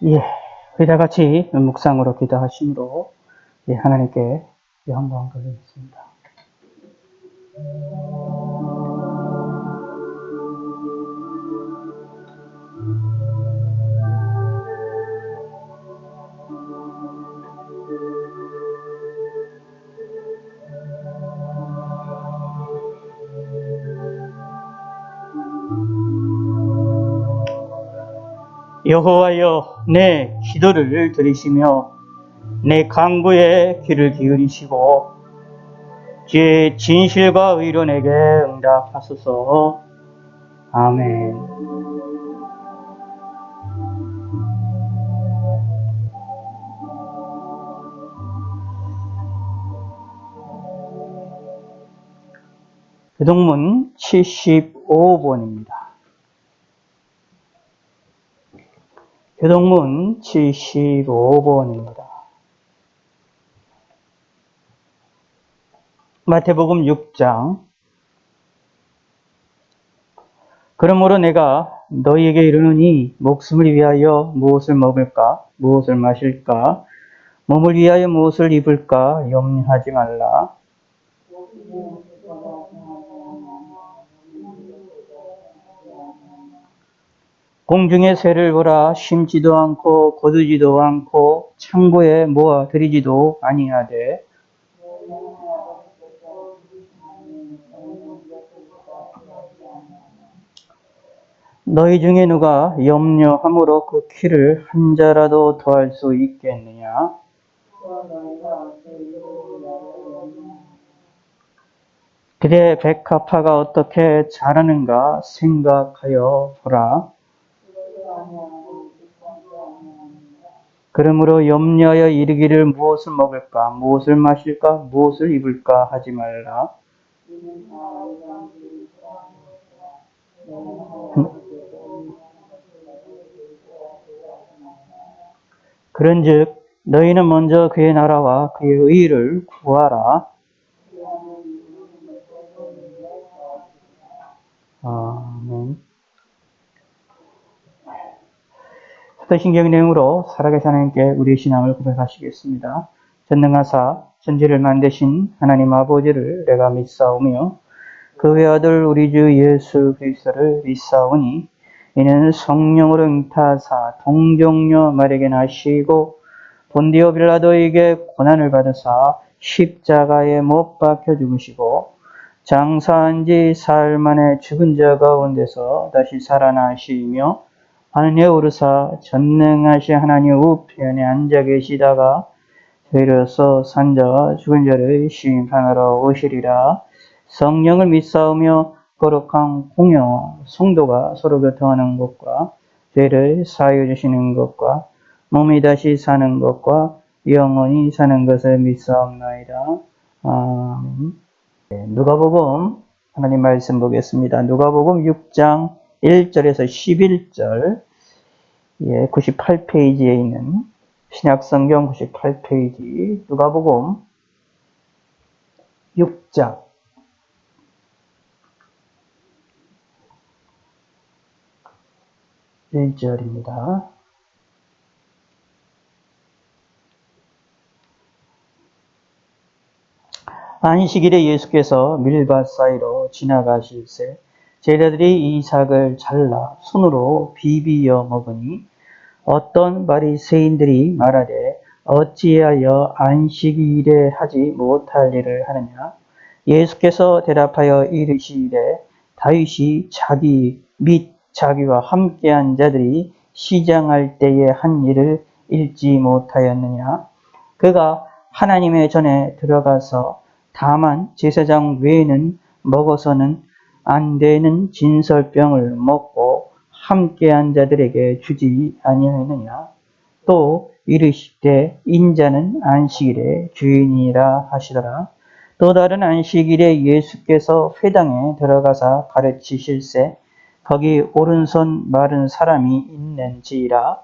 예, 우리 다 같이 묵상으로 기도하심으로 하나님께 영광 돌리겠습니다. 여호와여, 내 기도를 들으시며 내 간구에 귀를 기울이시고 주의 진실과 의로 내게 응답하소서. 아멘. 교동문 75번입니다. 교동문 75번입니다. 마태복음 6장. 그러므로 내가 너희에게 이르노니 목숨을 위하여 무엇을 먹을까, 무엇을 마실까, 몸을 위하여 무엇을 입을까 염려하지 말라. 공중의 새를 보라. 심지도 않고 거두지도 않고 창고에 모아 들이지도 아니하되 너희 중에 누가 염려함으로 그 키를 한 자라도 더할 수 있겠느냐? 그대 백합화가 어떻게 자라는가 생각하여 보라. 그러므로 염려하여 이르기를 무엇을 먹을까, 무엇을 마실까, 무엇을 입을까 하지 말라. 그런즉 너희는 먼저 그의 나라와 그의 의를 구하라. 아멘. 사도신경 내용으로 살아계신 하나님께 우리의 신앙을 고백하시겠습니다. 전능하사 천지를 만드신 하나님 아버지를 내가 믿사오며 그 외아들 우리 주 예수 그리스도를 믿사오니 이는 성령으로 잉타하사 동정녀 마리아에게 나시고 본디오 빌라도에게 고난을 받으사 십자가에 못 박혀 죽으시고 장사한 지 사흘 만에 죽은 자 가운데서 다시 살아나시며 하늘에 오르사 전능하신 하나님 우편에 앉아 계시다가 저희로서 산자와 죽은 자를 심판하러 오시리라. 성령을 믿사오며 거룩한 공영 성도가 서로 교통하는 것과 죄를 사하여 주시는 것과 몸이 다시 사는 것과 영원히 사는 것을 믿사옵나이다. 아멘. 누가복음 하나님 말씀 보겠습니다. 누가복음 6장 1절에서 11절 98페이지에 있는 신약성경 98페이지 누가복음 6장 1절입니다. 안식일에 예수께서 밀밭 사이로 지나가실새 제자들이 이삭을 잘라 손으로 비비어 먹으니 어떤 바리새인들이 말하되 어찌하여 안식일에 하지 못할 일을 하느냐? 예수께서 대답하여 이르시되 다윗이 자기 및 자기와 함께한 자들이 시장할 때에 한 일을 읽지 못하였느냐? 그가 하나님의 전에 들어가서 다만 제사장 외에는 먹어서는 안 되는 진설병을 먹고 함께한 자들에게 주지 아니하느냐? 또 이르시되 인자는 안식일의 주인이라 하시더라. 또 다른 안식일에 예수께서 회당에 들어가사 가르치실새 거기 오른손 마른 사람이 있는지라.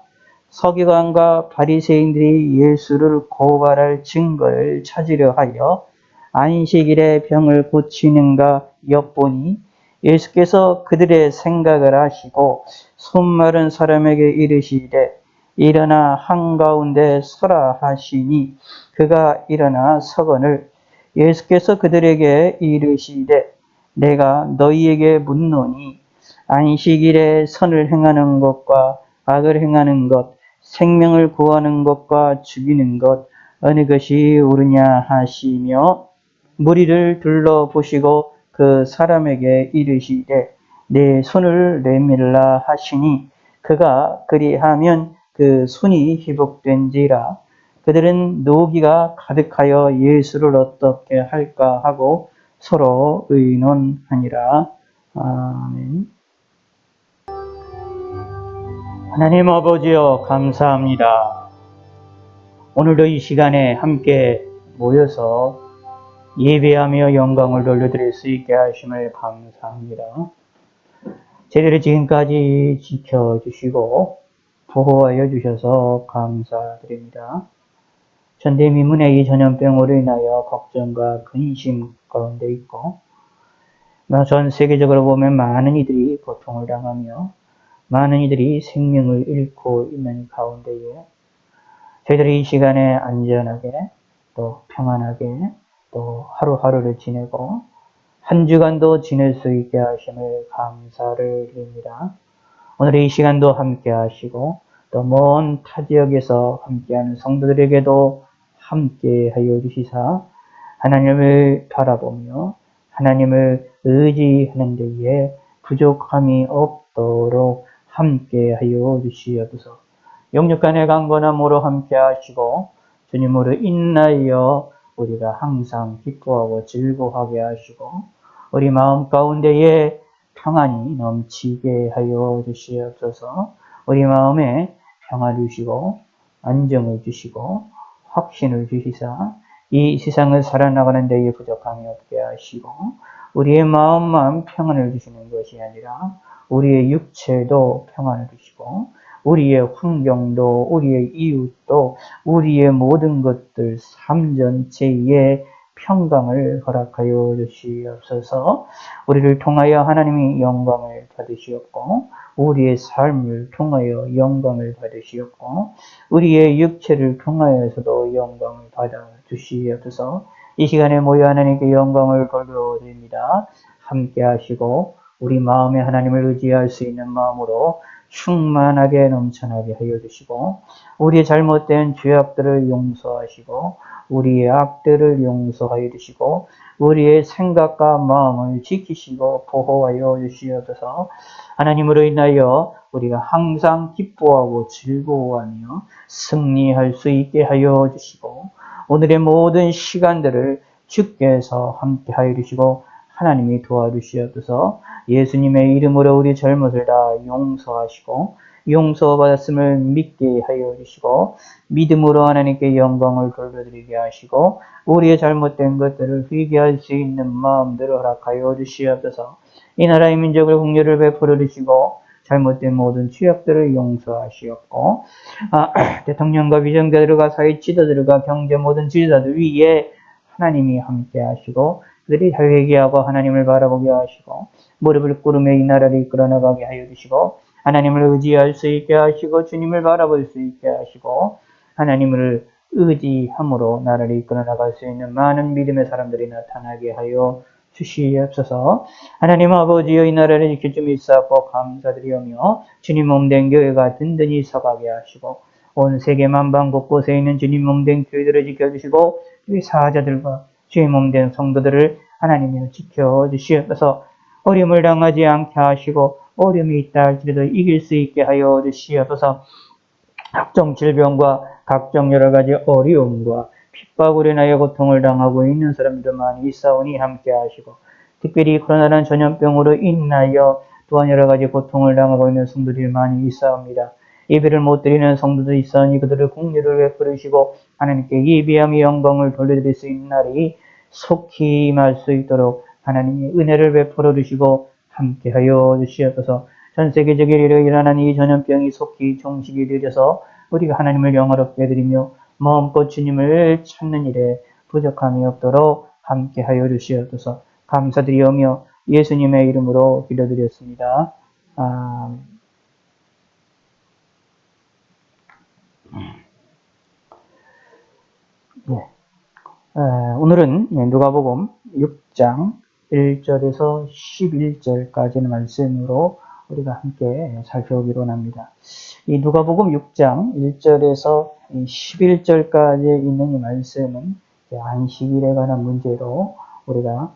서기관과 바리새인들이 예수를 고발할 증거를 찾으려 하여 안식일에 병을 고치는가 엿보니 예수께서 그들의 생각을 아시고 손 마른 사람에게 이르시되 일어나 한가운데 서라 하시니 그가 일어나 서거늘 예수께서 그들에게 이르시되 내가 너희에게 묻노니 안식일에 선을 행하는 것과 악을 행하는 것 생명을 구하는 것과 죽이는 것 어느 것이 옳으냐 하시며 무리를 둘러보시고 그 사람에게 이르시되 내 손을 내밀라 하시니 그가 그리하면 그 손이 회복된지라. 그들은 노기가 가득하여 예수를 어떻게 할까 하고 서로 의논하니라. 아멘. 하나님 아버지여 감사합니다. 오늘도 이 시간에 함께 모여서 예배하며 영광을 돌려드릴 수 있게 하심을 감사합니다. 저희들을 지금까지 지켜주시고 보호하여 주셔서 감사드립니다. 전대미문의 이 전염병으로 인하여 걱정과 근심 가운데 있고 전 세계적으로 보면 많은 이들이 고통을 당하며 많은 이들이 생명을 잃고 있는 가운데에 저희들이 이 시간에 안전하게 또 평안하게 또 하루하루를 지내고 한 주간도 지낼 수 있게 하심을 감사를 드립니다. 오늘 이 시간도 함께 하시고 또 먼 타 지역에서 함께하는 성도들에게도 함께 하여 주시사 하나님을 바라보며 하나님을 의지하는 데에 부족함이 없도록 함께 하여 주시옵소서. 영육간의 강건함으로 함께 하시고 주님으로 인하여 우리가 항상 기뻐하고 즐거워하게 하시고 우리 마음 가운데에 평안이 넘치게 하여 주시옵소서. 우리 마음에 평안을 주시고 안정을 주시고 확신을 주시사 이 세상을 살아나가는 데에 부족함이 없게 하시고 우리의 마음만 평안을 주시는 것이 아니라 우리의 육체도 평안을 주시고 우리의 환경도 우리의 이웃도 우리의 모든 것들 삶 전체에 평강을 허락하여 주시옵소서. 우리를 통하여 하나님이 영광을 받으시옵고 우리의 삶을 통하여 영광을 받으시옵고 우리의 육체를 통하여서도 영광을 받아 주시옵소서. 이 시간에 모여 하나님께 영광을 돌려드립니다. 함께 하시고 우리 마음에 하나님을 의지할 수 있는 마음으로 충만하게 넘쳐나게 하여 주시고 우리의 잘못된 죄악들을 용서하시고 우리의 악들을 용서하여 주시고 우리의 생각과 마음을 지키시고 보호하여 주시옵소서. 하나님으로 인하여 우리가 항상 기뻐하고 즐거워하며 승리할 수 있게 하여 주시고 오늘의 모든 시간들을 주께서 함께 하여 주시고 하나님이 도와주시옵소서. 예수님의 이름으로 우리 잘못을 다 용서하시고 용서받았음을 믿게 하여 주시고 믿음으로 하나님께 영광을 돌려드리게 하시고 우리의 잘못된 것들을 회개할 수 있는 마음들을 허락하여 주시옵소서. 이 나라의 민족을 긍휼을 베풀어 주시고 잘못된 모든 죄악들을 용서하시옵고 대통령과 위정자들과 사회 지도자들과 경제 모든 지도자들 위에 하나님이 함께 하시고 그들이 회개하고 하나님을 바라보게 하시고 무릎을 꿇으며 이 나라를 이끌어 나가게 하여 주시고 하나님을 의지할 수 있게 하시고 주님을 바라볼 수 있게 하시고 하나님을 의지함으로 나라를 이끌어 나갈 수 있는 많은 믿음의 사람들이 나타나게 하여 주시옵소서. 하나님 아버지여 이 나라를 지킬 줄 믿사옵고 감사드리오며 주님 몸된 교회가 든든히 서가게 하시고 온 세계 만방 곳곳에 있는 주님 몸된 교회들을 지켜주시고 주의 사자들과 주의 몸된 성도들을 하나님이여 지켜주시옵소서. 어려움을 당하지 않게 하시고 어려움이 있다 할지라도 이길 수 있게 하여 주시옵소서. 각종 질병과 각종 여러 가지 어려움과 핍박으로 인하여 고통을 당하고 있는 사람들 많이 있사오니 함께 하시고 특별히 코로나라는 전염병으로 인하여 또한 여러 가지 고통을 당하고 있는 성도들이 많이 있사옵니다. 예배를 못 드리는 성도도 있사오니 그들을 긍휼을 베풀으시고 하나님께 예배하며 영광을 돌려드릴 수 있는 날이 속히 임할 수 있도록 하나님이 은혜를 베풀어 주시고 함께하여 주시옵소서. 전 세계적으로 일어나는 이 전염병이 속히 종식이 되어서 우리가 하나님을 영화롭게 드리며 마음껏 주님을 찾는 일에 부족함이 없도록 함께하여 주시옵소서. 감사드리오며 예수님의 이름으로 기도드렸습니다. 아멘. 오늘은 누가복음 6장 1절에서 11절까지의 말씀으로 우리가 함께 살펴보기로 합니다. 이 누가복음 6장 1절에서 11절까지 있는 이 말씀은 안식일에 관한 문제로 우리가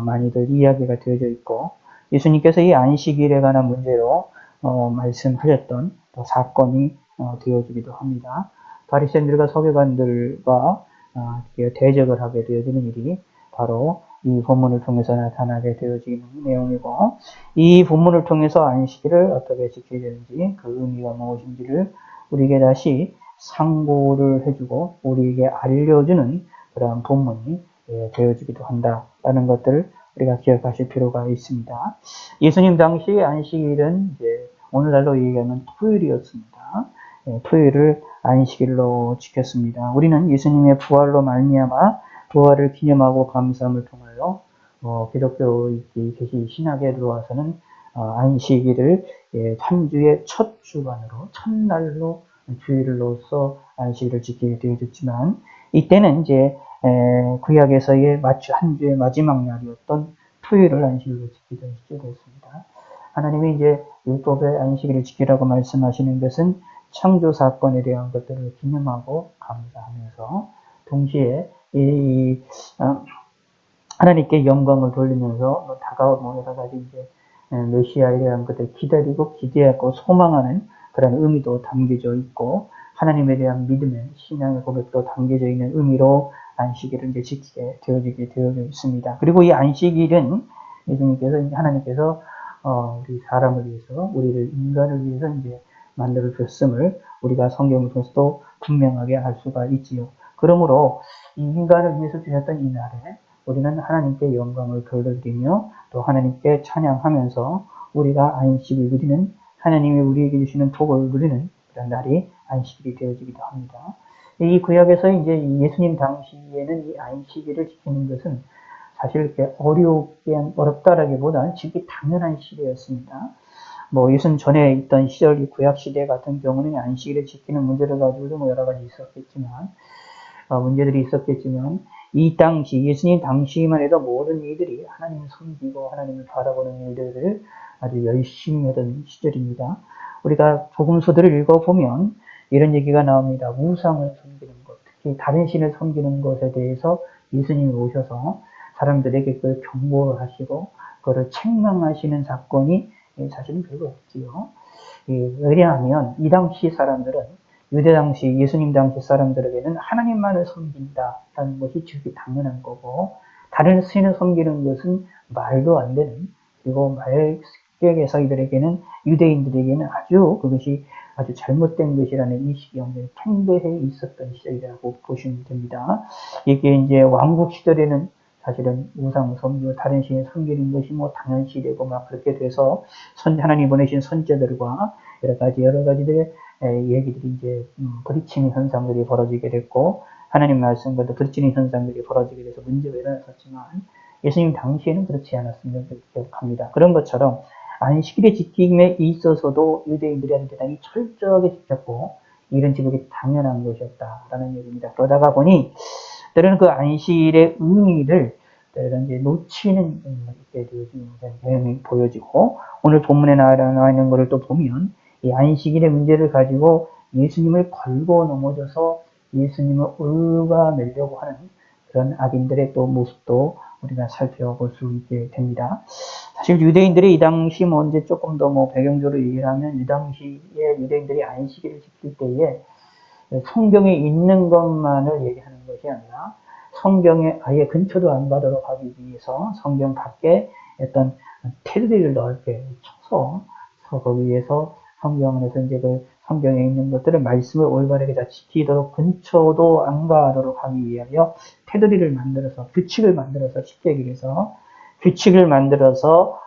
많이들 이야기가 되어져 있고, 예수님께서 이 안식일에 관한 문제로 말씀하셨던 또 사건이 되어지기도 합니다. 바리새인들과 서기관들과 대적을 하게 되어지는 일이 바로 이 본문을 통해서 나타나게 되어지는 내용이고, 이 본문을 통해서 안식일을 어떻게 지켜야 되는지, 그 의미가 무엇인지를 우리에게 다시 상고를 해주고 우리에게 알려주는 그러한 본문이 되어지기도 한다라는 것들을 우리가 기억하실 필요가 있습니다. 예수님 당시 안식일은 이제 오늘날로 얘기하면 토요일이었습니다. 토요일을 안식일로 지켰습니다. 우리는 예수님의 부활로 말미암아 부활을 기념하고 감사함을 통하여 기독교에 계신 신학에 들어와서는 안식일을 한 주의 첫 주간으로 첫날로 주일로서 안식일을 지키게 되어졌지만, 이때는 이제 구약에서의 한 주의 마지막 날이었던 토요일을 안식일로 지키던 시절이었습니다. 하나님이 이제 율법의 안식일을 지키라고 말씀하시는 것은 창조 사건에 대한 것들을 기념하고 감사하면서 동시에 하나님께 영광을 돌리면서 다가올 여러 가지 이제 메시아에 대한 것들을 기다리고 기대하고 소망하는 그런 의미도 담겨져 있고, 하나님에 대한 믿음의 신앙의 고백도 담겨져 있는 의미로 안식일을 이제 지키게 되어지게 되어 있습니다. 그리고 이 안식일은 예수님께서 하나님께서 우리 사람을 위해서, 우리를 인간을 위해서 이제 만들어 줬음을 우리가 성경을 통해서도 분명하게 알 수가 있지요. 그러므로 이 인간을 위해서 주셨던 이 날에 우리는 하나님께 영광을 돌려드리며 또 하나님께 찬양하면서 우리가 안식을 누리는, 하나님이 우리에게 주시는 복을 누리는 그런 날이 안식일이 되어지기도 합니다. 이 구약에서 이제 예수님 당시에는 이 안식일을 지키는 것은 사실 이렇게 어렵다라기보다는 지기 당연한 시대였습니다. 예수님 전에 있던 시절, 이 구약 시대 같은 경우는 안식일을 지키는 문제를 가지고도 여러 가지 문제들이 있었겠지만, 이 당시, 예수님 당시만 해도 모든 이들이 하나님을 섬기고 하나님을 바라보는 일들을 아주 열심히 하던 시절입니다. 우리가 복음서들을 읽어보면 이런 얘기가 나옵니다. 우상을 섬기는 것, 특히 다른 신을 섬기는 것에 대해서 예수님이 오셔서 사람들에게 그걸 경고를 하시고 그거를 책망하시는 사건이 사실은 별로 없지요. 왜냐하면 이 당시 사람들은, 유대 당시, 예수님 당시 사람들에게는 하나님만을 섬긴다라는 것이 지극히 당연한 거고, 다른 신을 섬기는 것은 말도 안 되는, 그리고 말격에서이들에게는, 유대인들에게는 그것이 아주 잘못된 것이라는 인식이 완전히 팽배해 있었던 시절이라고 보시면 됩니다. 이게 이제 왕국 시절에는 사실은 우상 섬기고 다른 신을 섬기는 것이 당연시되고 그렇게 돼서 하나님 보내신 선제들과 여러 가지들의 얘기들이 이제 부딪히는 현상들이 벌어지게 됐고, 하나님 말씀과도 부딪히는 현상들이 벌어지게 돼서 문제가 일어났었지만, 예수님 당시에는 그렇지 않았음을 기억합니다. 그런 것처럼 안식일의 지킴에 있어서도 유대인들이 대단히 철저하게 지켰고, 이런 지극히 당연한 것이었다라는 얘기입니다. 그러다가 보니 때로는 그 안식일의 의미를 때로는 이제 놓치는 경향이 보여지고, 오늘 본문에 나와 있는 것을 또 보면 이 안식일의 문제를 가지고 예수님을 걸고 넘어져서 예수님을 올가매려고 하는 그런 악인들의 또 모습도 우리가 살펴볼 수 있게 됩니다. 사실 유대인들이 이 당시 이제 조금 더 배경적으로 얘기를 하면, 이 당시에 유대인들이 안식일을 지킬 때에 성경에 있는 것만을 얘기하는 것이 아니라 성경에 아예 근처도 안 가도록 하기 위해서 성경 밖에 어떤 테두리를 넓게 쳐서 거기에서 성경 안에서 이제 그 성경에 있는 것들을 말씀을 올바르게 다 지키도록 근처도 안 가도록 하기 위하여 테두리를 만들어서, 규칙을 만들어서, 쉽게 얘기해서 규칙을 만들어서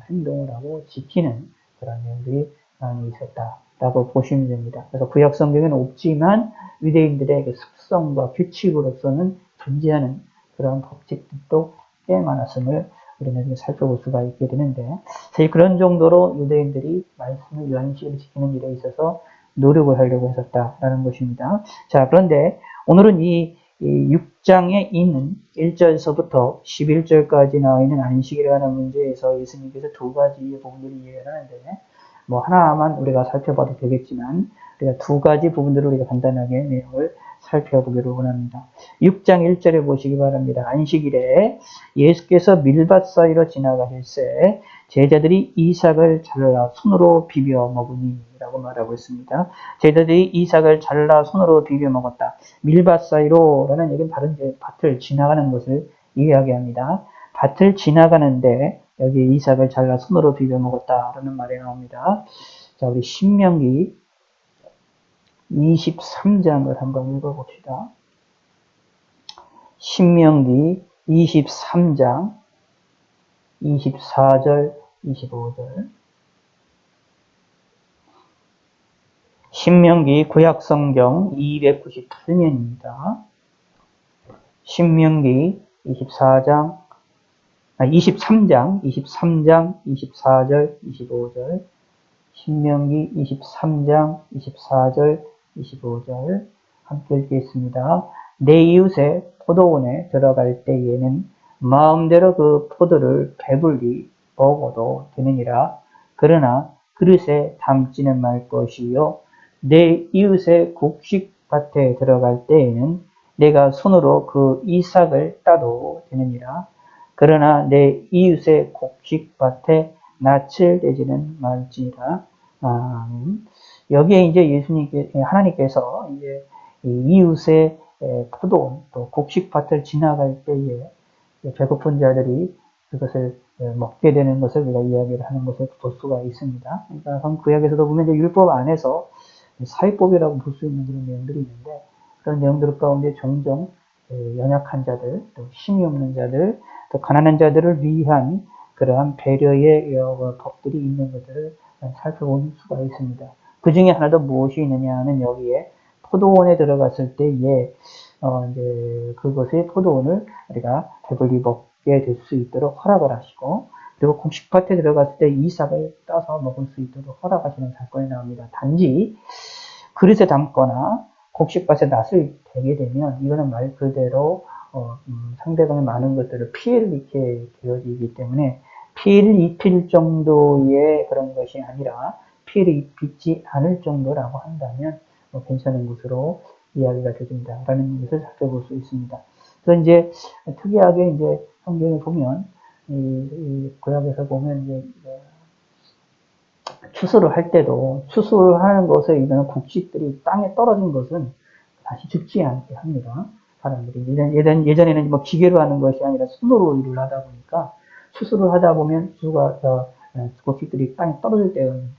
행동을 하고 지키는 그런 내용들이 많이 있었다라고 보시면 됩니다. 그래서 구약 성경에는 없지만 유대인들의 그 습성과 규칙으로서는 존재하는 그런 법칙들도 꽤 많았음을 우리는 살펴볼 수가 있게 되는데, 사실 그런 정도로 유대인들이 말씀을, 안식일을 지키는 일에 있어서 노력을 하려고 했었다라는 것입니다. 자, 그런데 오늘은 이 이 6장에 있는 1절서부터 11절까지 나와 있는 안식이라는 문제에서 예수님께서 두 가지 부분들을 이해를 하는데, 뭐 하나만 우리가 살펴봐도 되겠지만 우리가 두 가지 부분들을 우리가 간단하게 내용을 살펴보기를 원합니다. 6장 1절에 보시기 바랍니다. 안식일에 예수께서 밀밭 사이로 지나가실새 제자들이 이삭을 잘라 손으로 비벼 먹으니 라고 말하고 있습니다. 제자들이 이삭을 잘라 손으로 비벼 먹었다. 밀밭 사이로 라는 얘기는 다른 밭을 지나가는 것을 이야기합니다. 밭을 지나가는데 여기 이삭을 잘라 손으로 비벼 먹었다 라는 말이 나옵니다. 자, 우리 신명기 23장을 한번 읽어봅시다. 신명기 23장 24절 25절. 신명기 구약성경 298면입니다. 신명기 23장 23절 24절 25절. 신명기 23장 24절 25절 함께 읽겠습니다. 내 이웃의 포도원에 들어갈 때에는 마음대로 그 포도를 배불리 먹어도 되느니라. 그러나 그릇에 담지는 말 것이요. 내 이웃의 곡식밭에 들어갈 때에는 내가 손으로 그 이삭을 따도 되느니라. 그러나 내 이웃의 곡식밭에 낯을 내지는 말지니라. 여기에 이제 하나님께서 이제 이웃의 포도원 또 곡식밭을 지나갈 때에 배고픈 자들이 그것을 먹게 되는 것을 우리가 이야기를 하는 것을 볼 수가 있습니다. 그러니까 구약에서도 보면 이제 율법 안에서 사회법이라고 볼 수 있는 그런 내용들이 있는데, 그런 내용들 가운데 종종 연약한 자들, 또 힘이 없는 자들, 또 가난한 자들을 위한 그러한 배려의 법들이 있는 것들을 살펴볼 수가 있습니다. 그 중에 하나도 무엇이 있느냐 하는 여기에 포도원에 들어갔을 때에 이제 그것의 포도원을 우리가 배불리 먹게 될 수 있도록 허락을 하시고, 그리고 곡식밭에 들어갔을 때 이삭을 따서 먹을 수 있도록 허락하시는 사건이 나옵니다. 단지 그릇에 담거나 곡식밭에 낫을 대게 되면 이거는 말 그대로 상대방의 많은 것들을 피해를 입게 되어지기 때문에 피해를 입힐 정도의 그런 것이 아니라 피해를 입히지 않을 정도라고 한다면 괜찮은 것으로 이야기가 되진다라는 것을 살펴볼 수 있습니다. 그래서 이제 특이하게 이제 성경에 보면 이 구약에서 보면 이제 추수를 할 때도 추수를 하는 것에 이런 곡식들이 땅에 떨어진 것은 다시 죽지 않게 합니다. 사람들이 예전에는 뭐 기계로 하는 것이 아니라 손으로 일을 하다 보니까 추수를 하다 보면 곡식들이 땅에 떨어질 때가 있는데,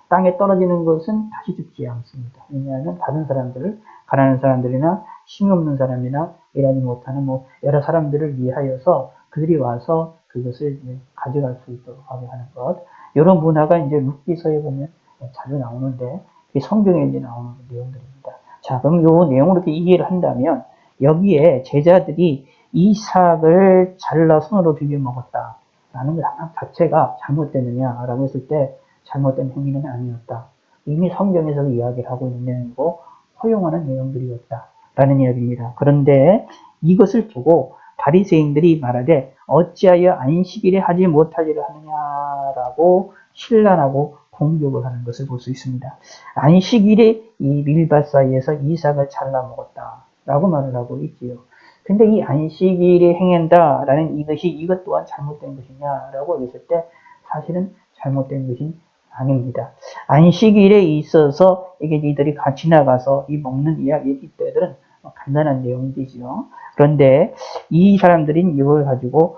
땅에 떨어지는 것은 다시 죽지 않습니다. 왜냐하면 다른 사람들을, 가난한 사람들이나 힘이 없는 사람이나 일하지 못하는 여러 사람들을 위하여서 그들이 와서 그것을 가져갈 수 있도록 하게 하는 것. 이런 문화가 이제 룻기서에 보면 자주 나오는데, 성경에 이제 나오는 내용들입니다. 자, 그럼 이 내용을 이렇게 이해를 한다면 여기에 제자들이 이삭을 잘라 손으로 비벼 먹었다라는 것 자체가 잘못됐느냐라고 했을 때 잘못된 행위는 아니었다. 이미 성경에서 이야기를 하고 있는 내용이고 허용하는 내용들이었다라는 이야기입니다. 그런데 이것을 보고 바리새인들이 말하되 어찌하여 안식일에 하지 못하기를 하느냐라고 신란하고 공격을 하는 것을 볼 수 있습니다. 안식일에 이 밀밭 사이에서 이삭을 잘라 먹었다라고 말을 하고 있지요. 근데 이 안식일에 행한다라는 이것 또한 잘못된 것이냐라고 했을 때 사실은 잘못된 것은 아닙니다. 안식일에 있어서 이게 이들이 같이 나가서 이 먹는 이때들은 간단한 내용이지요. 그런데 이 사람들은 이걸 가지고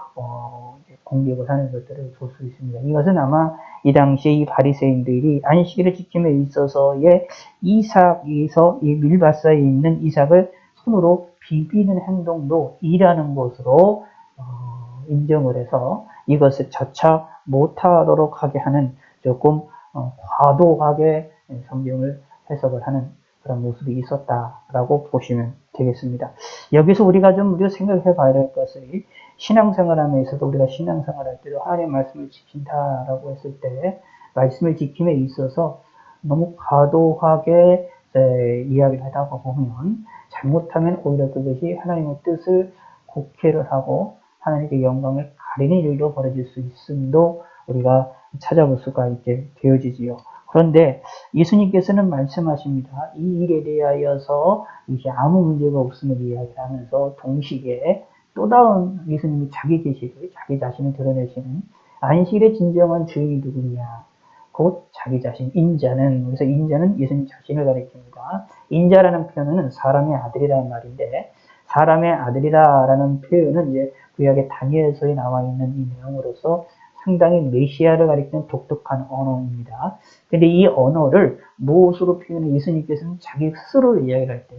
공격을 하는 것들을 볼 수 있습니다. 이것은 아마 이 당시에 이 바리새인들이 안식일을 지킴에 있어서의 이삭에서 이 밀밭사에 있는 이삭을 손으로 비비는 행동도 일하는 것으로 인정을 해서 이것을 저차 못하도록 하게 하는 조금 과도하게 성경을 해석을 하는 그런 모습이 있었다라고 보시면 되겠습니다. 여기서 우리가 생각해 봐야 될 것은 신앙생활하면서도 우리가 신앙생활할 때도 하나님의 말씀을 지킨다라고 했을 때 말씀을 지킴에 있어서 너무 과도하게 이야기를 하다 보면 잘못하면 오히려 그것이 하나님의 뜻을 곡해를 하고 하나님의 영광을 가리는 일도 벌어질 수 있음도 우리가 찾아볼 수가 있게 되어지지요. 그런데 예수님께서는 말씀하십니다. 이 일에 대하여서 이제 아무 문제가 없음을 이야기를 하면서 동시에 또 다른 예수님이 자기 계시를, 자기 자신을 드러내시는 안식일의 진정한 주인이 누구냐? 곧 자기 자신, 인자는, 그래서 인자는 예수님 자신을 가리킵니다. 인자라는 표현은 사람의 아들이라는 말인데, 사람의 아들이다라는 표현은 이제 구약의 다니엘서에 나와 있는 이 내용으로서 상당히 메시아를 가리키는 독특한 언어입니다. 근데 이 언어를 무엇으로 표현해 예수님께서는 자기 스스로를 이야기할 때,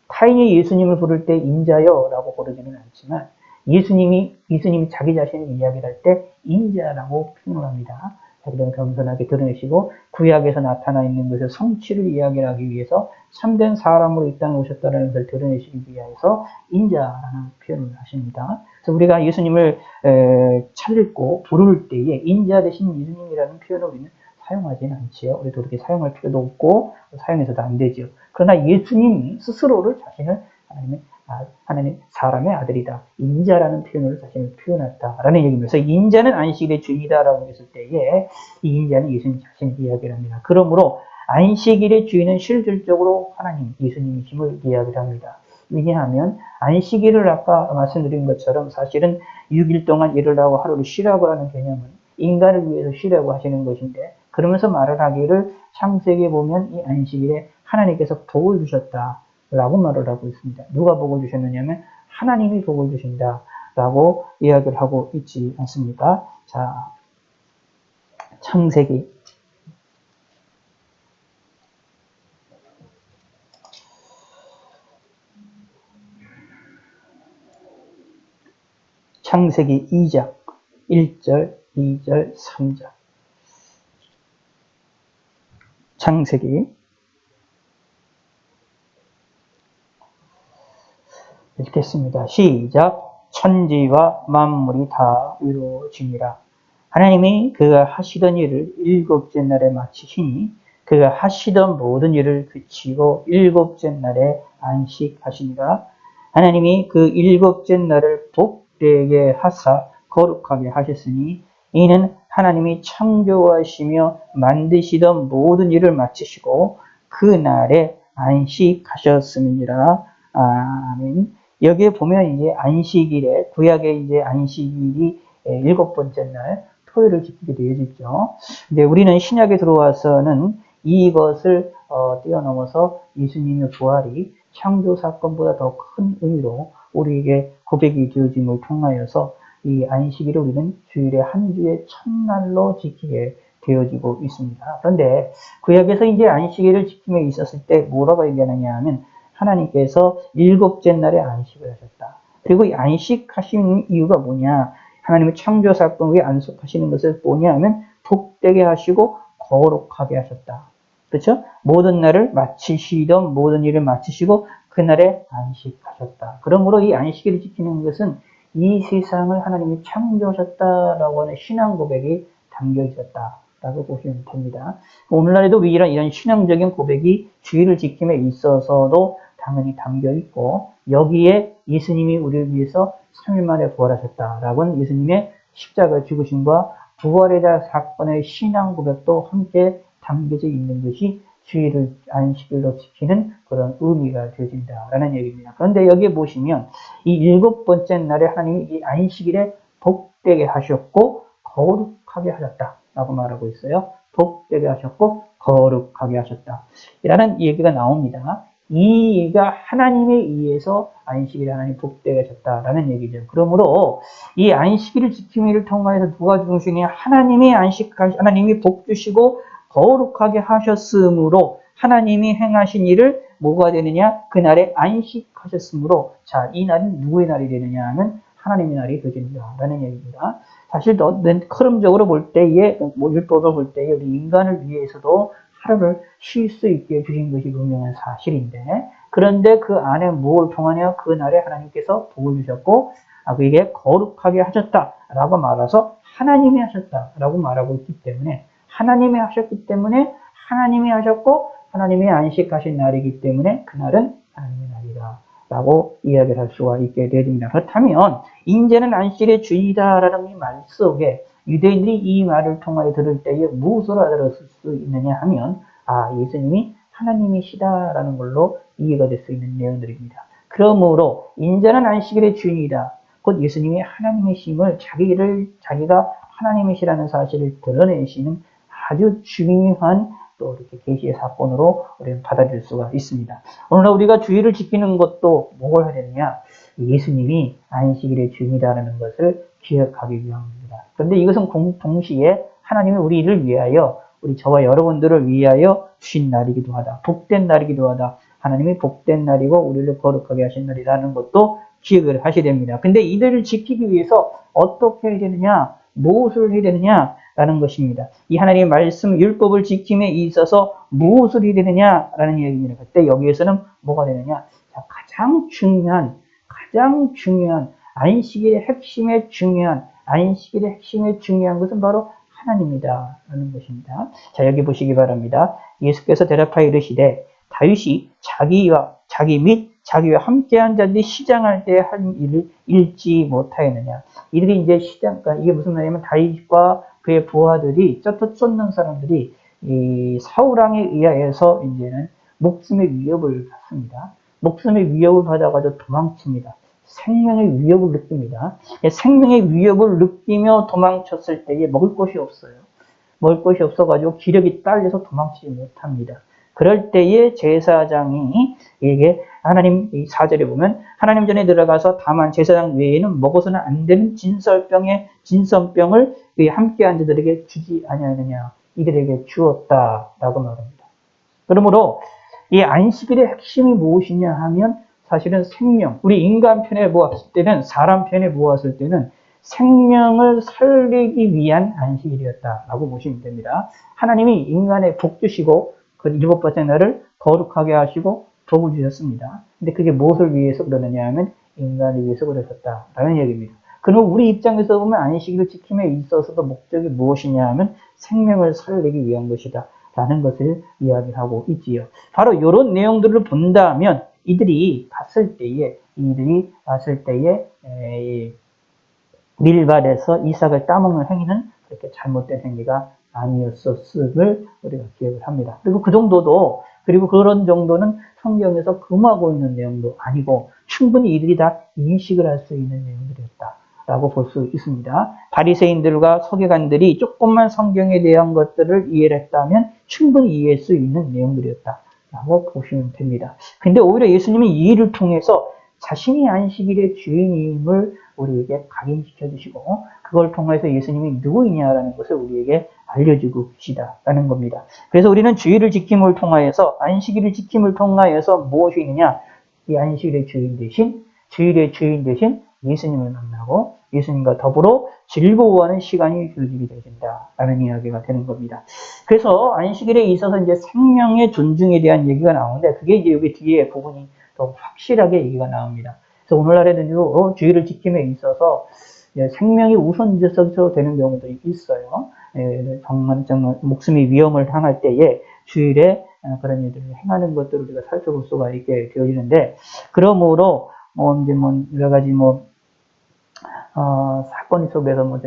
타인이 예수님을 부를 때 인자여 라고 부르지는 않지만, 예수님이 자기 자신을 이야기를 할 때 인자라고 표현을 합니다. 자기를 겸손하게 드러내시고 구약에서 나타나 있는 것의 성취를 이야기하기 위해서 참된 사람으로 이 땅에 오셨다는 것을 드러내시기 위해서 인자라는 표현을 하십니다. 그래서 우리가 예수님을 찾고 부를 때에 인자 대신 예수님이라는 표현을 우리는 사용하지는 않지요. 우리도 그렇게 사용할 필요도 없고 사용해서도 안 되지요. 그러나 예수님 스스로를 자신을 하나님 사람의 아들이다. 인자라는 표현으로 자신을 표현했다라는 얘기입니다. 그래서 인자는 안식일의 주인이다라고 했을 때에 이 인자는 예수님 자신을 이야기를 합니다. 그러므로 안식일의 주인은 실질적으로 하나님, 예수님이심을 이야기를 합니다. 왜냐하면 안식일을 아까 말씀드린 것처럼 사실은 6일 동안 일을 하고 하루를 쉬라고 하는 개념은 인간을 위해서 쉬라고 하시는 것인데 그러면서 말을 하기를 창세기에 보면 이 안식일에 하나님께서 복을 주셨다. 라고 말을 하고 있습니다. 누가 복을 주셨느냐면 하나님이 복을 주신다 라고 이야기를 하고 있지 않습니까? 자, 창세기 2장 1절, 2절, 3절 창세기 읽겠습니다. 시작. 천지와 만물이 다 이루어지니라. 하나님이 그가 하시던 일을 일곱째 날에 마치시니 그가 하시던 모든 일을 그치고 일곱째 날에 안식하시니라. 하나님이 그 일곱째 날을 복되게 하사 거룩하게 하셨으니 이는 하나님이 창조하시며 만드시던 모든 일을 마치시고 그 날에 안식하셨음이니라. 아멘. 여기에 보면 이제 안식일에 구약에 이제 안식일이 일곱 번째 날 토요일을 지키게 되어있죠. 근데 우리는 신약에 들어와서는 이것을 뛰어넘어서 예수님의 부활이 창조 사건보다 더 큰 의미로 우리에게 고백이 되어짐을 통하여서 이 안식일을 우리는 주일의 한 주의 첫날로 지키게 되어지고 있습니다. 그런데 구약에서 이제 안식일을 지킴에 있었을 때 뭐라고 얘기하느냐 하면 하나님께서 일곱째 날에 안식을 하셨다. 그리고 이 안식하신 이유가 뭐냐? 하나님의 창조 사건 위에 안식하시는 것을 뭐냐 하면 복되게 하시고 거룩하게 하셨다. 그렇죠? 모든 날을 마치시던 모든 일을 마치시고 그날에 안식하셨다. 그러므로 이 안식일을 지키는 것은 이 세상을 하나님이 창조하셨다라고 하는 신앙 고백이 담겨 있었다라고 보시면 됩니다. 오늘날에도 이런 신앙적인 고백이 주일을 지킴에 있어서도 당연히 담겨 있고 여기에 예수님이 우리를 위해서 3일 만에 부활하셨다라고는 예수님의 십자가 죽으심과 부활의 사건의 신앙 고백도 함께 담겨져 있는 것이 주일을 안식일로 지키는 그런 의미가 되어진다라는 얘기입니다. 그런데 여기에 보시면 이 일곱 번째 날에 하나님이 이 안식일에 복되게 하셨고 거룩하게 하셨다라고 말하고 있어요. 복되게 하셨고 거룩하게 하셨다. 라는 얘기가 나옵니다. 이 얘기가 하나님에 의해서 안식일에 하나님 복되게 하셨다라는 얘기죠. 그러므로 이 안식일을 지킴이를 통하여서 누가 중심이 하나님이 복 주시고 거룩하게 하셨으므로 하나님이 행하신 일을 뭐가 되느냐? 그날에 안식하셨으므로 자, 이 날은 누구의 날이 되느냐 하면 하나님의 날이 되진다라는 얘기입니다. 사실 흐름적으로 볼 때에 율법을 볼 때에 우리 인간을 위해서도 하루를 쉴 수 있게 주신 것이 분명한 사실인데 그런데 그 안에 무엇을 통하냐? 그 날에 하나님께서 복을 주셨고 그에게 거룩하게 하셨다라고 말해서 하나님이 하셨다라고 말하고 있기 때문에 하나님이 하셨기 때문에 하나님이 하셨고 하나님이 안식하신 날이기 때문에 그날은 하나님의 날이다 라고 이야기를 할 수가 있게 됩니다. 그렇다면 인제는 안식일의 주일이다라는 이 말 속에 유대인들이 이 말을 통하여 들을 때에 무엇으로 알아들었을 수 있느냐 하면 예수님이 하나님이시다라는 걸로 이해가 될 수 있는 내용들입니다. 그러므로 인자는 안식일의 주인이다. 곧 예수님이 하나님이심을 자기가 하나님이시라는 사실을 드러내시는 아주 중요한 또 이렇게 계시의 사건으로 우리는 받아들일 수가 있습니다. 오늘날 우리가 주일을 지키는 것도 뭘 해야 되느냐? 예수님이 안식일의 주인이라는 것을 기억하기 위함입니다. 그런데 이것은 동시에 하나님이 우리를 위하여 우리 저와 여러분들을 위하여 주신 날이기도 하다. 복된 날이기도 하다. 하나님이 복된 날이고 우리를 거룩하게 하신 날이라는 것도 기억을 하셔야 됩니다. 근데 이들을 지키기 위해서 어떻게 해야 되느냐? 무엇을 해야 되느냐라는 것입니다. 이 하나님의 말씀, 율법을 지킴에 있어서 무엇을 해야 되느냐라는 얘기입니다. 그때 여기에서는 뭐가 되느냐? 자, 가장 중요한 안식일의 핵심에 중요한 것은 바로 하나님이다라는 것입니다. 자, 여기 보시기 바랍니다. 예수께서 대답하여 이르시되 다윗이 자기와 함께한 자들이 시장할 때 한 일을 잃지 못하였느냐. 이들이 이제 그러니까 이게 무슨 말이냐면 다윗과 그의 부하들이 쫓는 사람들이 이 사울왕에 의하여서 이제는 목숨의 위협을 받습니다. 목숨의 위협을 받아가지고 도망칩니다. 생명의 위협을 느낍니다. 생명의 위협을 느끼며 도망쳤을 때에 먹을 것이 없어요. 먹을 것이 없어가지고 기력이 딸려서 도망치지 못합니다. 그럴 때에 제사장이 이게 하나님 4절에 보면 하나님 전에 들어가서 다만 제사장 외에는 먹어서는 안 되는 진선병을 함께한 자들에게 주지 아니하느냐 이들에게 주었다라고 말합니다. 그러므로 이 안식일의 핵심이 무엇이냐 하면 사실은 생명, 우리 인간 편에 보았을 때는 사람 편에 보았을 때는 생명을 살리기 위한 안식일이었다라고 보시면 됩니다. 하나님이 인간의 복 주시고 그 일곱 번째 날을 거룩하게 하시고 복을 주셨습니다. 근데 그게 무엇을 위해서 그러느냐 하면 인간을 위해서 그러셨다라는 얘기입니다. 그럼 우리 입장에서 보면 안식일을 지킴에 있어서도 목적이 무엇이냐 하면 생명을 살리기 위한 것이다 라는 것을 이야기하고 있지요. 바로 이런 내용들을 본다면 이들이 봤을 때에 밀밭에서 이삭을 따먹는 행위는 그렇게 잘못된 행위가 아니었었음을 우리가 기억을 합니다. 그리고 그런 정도는 성경에서 금하고 있는 내용도 아니고 충분히 이들이 다 인식을 할 수 있는 내용들이었다라고 볼 수 있습니다. 바리새인들과 서기관들이 조금만 성경에 대한 것들을 이해를 했다면 충분히 이해할 수 있는 내용들이었다라고 보시면 됩니다. 근데 오히려 예수님이 이 일을 통해서 자신이 안식일의 주인임을 우리에게 각인시켜 주시고 그걸 통해서 예수님이 누구이냐라는 것을 우리에게 알려주고 계시다라는 겁니다. 그래서 우리는 주일을 지킴을 통하여서 안식일을 지킴을 통하여서 무엇이 있느냐? 이 안식일의 주일의 주인 대신 예수님을 만나고 예수님과 더불어 즐거워하는 시간이 주어지게 되신다라는 이야기가 되는 겁니다. 그래서 안식일에 있어서 이제 생명의 존중에 대한 얘기가 나오는데 그게 이제 여기 뒤에 부분이 더 확실하게 얘기가 나옵니다. 그래서 오늘날에는 주일을 지킴에 있어서 생명이 우선적으로 되는 경우도 있어요. 정말 목숨이 위험을 당할 때에 주일에 그런 일들을 행하는 것들을 우리가 살펴볼 수가 있게 되어지는데 그러므로 여러 가지 사건 속에서